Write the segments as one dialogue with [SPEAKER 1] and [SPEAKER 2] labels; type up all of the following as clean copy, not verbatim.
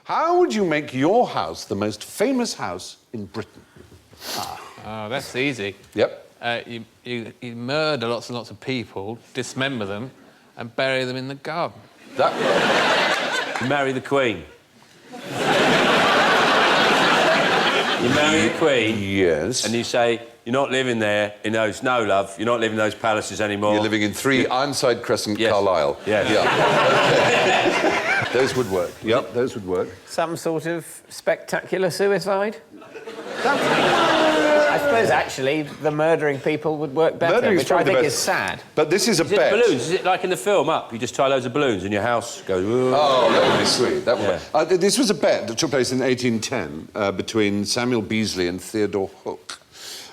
[SPEAKER 1] How would you make your house the most famous house in Britain?
[SPEAKER 2] Oh, that's easy.
[SPEAKER 1] Yep.
[SPEAKER 2] You murder lots and lots of people, dismember them, and bury them in the garden.
[SPEAKER 3] You marry the Queen. You marry the Queen.
[SPEAKER 1] Yes.
[SPEAKER 3] And you say, you're not living there in those... No, love, you're not living in those palaces anymore.
[SPEAKER 1] You're living in 3 Ironside Crescent,
[SPEAKER 3] Yes.
[SPEAKER 1] Carlisle.
[SPEAKER 3] Yes.
[SPEAKER 1] Yeah. Okay. Those would work. Yep, those would work.
[SPEAKER 4] Some sort of spectacular suicide? I suppose, actually, the murdering people would work better, which I think is sad.
[SPEAKER 1] But this is a bet.
[SPEAKER 3] Balloons? Is it like in the film, Up? You just tie loads of balloons and your house goes...
[SPEAKER 1] Oh, that would be sweet. That would
[SPEAKER 3] Yeah.
[SPEAKER 1] This was a bet that took place in 1810 between Samuel Beazley and Theodore Hook.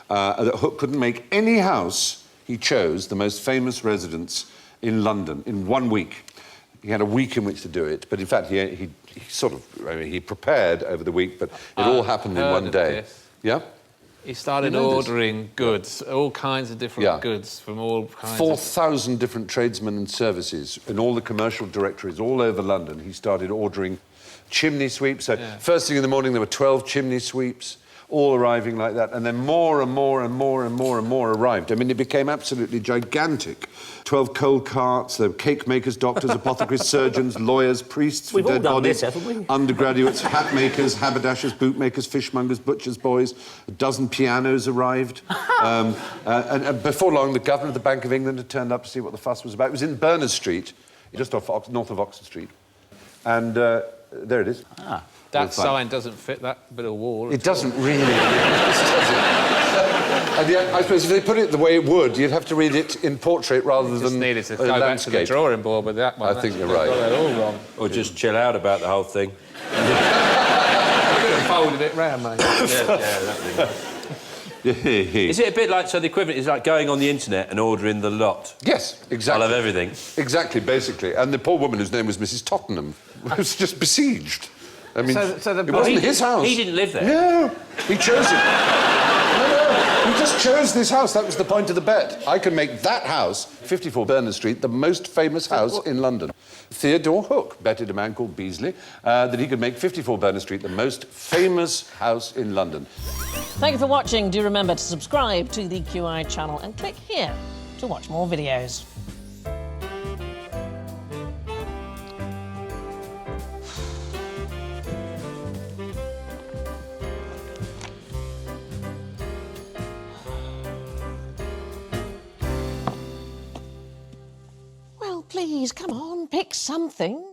[SPEAKER 1] That Hook couldn't make any house he chose the most famous residence in London in 1 week. He had a week in which to do it, but in fact he sort of... I mean, he prepared over the week, but it all happened in one day.
[SPEAKER 2] Yeah? He started ordering goods, all kinds of different goods from all kinds
[SPEAKER 1] 4,000 different tradesmen and services in all the commercial directories all over London. He started ordering chimney sweeps. So first thing in the morning, there were 12 chimney sweeps, all arriving like that, and then more and more and more and more and more arrived. I mean, it became absolutely gigantic. 12 coal carts, there were cake makers, doctors, apothecaries, surgeons, lawyers, priests for dead bodies,
[SPEAKER 4] haven't we?
[SPEAKER 1] undergraduates, hat makers, haberdashers, bootmakers, fishmongers, butchers' boys. A dozen pianos arrived. And before long, the governor of the Bank of England had turned up to see what the fuss was about. It was in Berners Street, just off north of Oxford Street. And there it is.
[SPEAKER 2] That sign doesn't fit that bit of wall.
[SPEAKER 1] It doesn't really. And yet, I suppose if they put it the way it would, you'd have to read it in portrait rather than
[SPEAKER 2] needed to go back to the drawing board with that one.
[SPEAKER 1] I think you're right.
[SPEAKER 2] Got that all wrong.
[SPEAKER 3] Or just chill out about the whole thing.
[SPEAKER 2] I could have folded it round, mate.
[SPEAKER 3] That'd be nice. Is it a bit like... So the equivalent is like going on the internet and ordering the lot?
[SPEAKER 1] Yes, exactly.
[SPEAKER 3] I'll have everything.
[SPEAKER 1] Exactly, basically. And the poor woman whose name was Mrs. Tottenham was just besieged. I mean,
[SPEAKER 4] so
[SPEAKER 1] it wasn't his house.
[SPEAKER 3] He didn't live there.
[SPEAKER 1] No, he chose it. No, he just chose this house. That was the point of the bet. I can make that house, 54 Berners Street, the most famous house in London. Theodore Hook betted a man called Beazley that he could make 54 Berners Street the most famous house in London.
[SPEAKER 5] Thank you for watching. Do remember to subscribe to the QI channel and click here to watch more videos. Well, please, come on, pick something.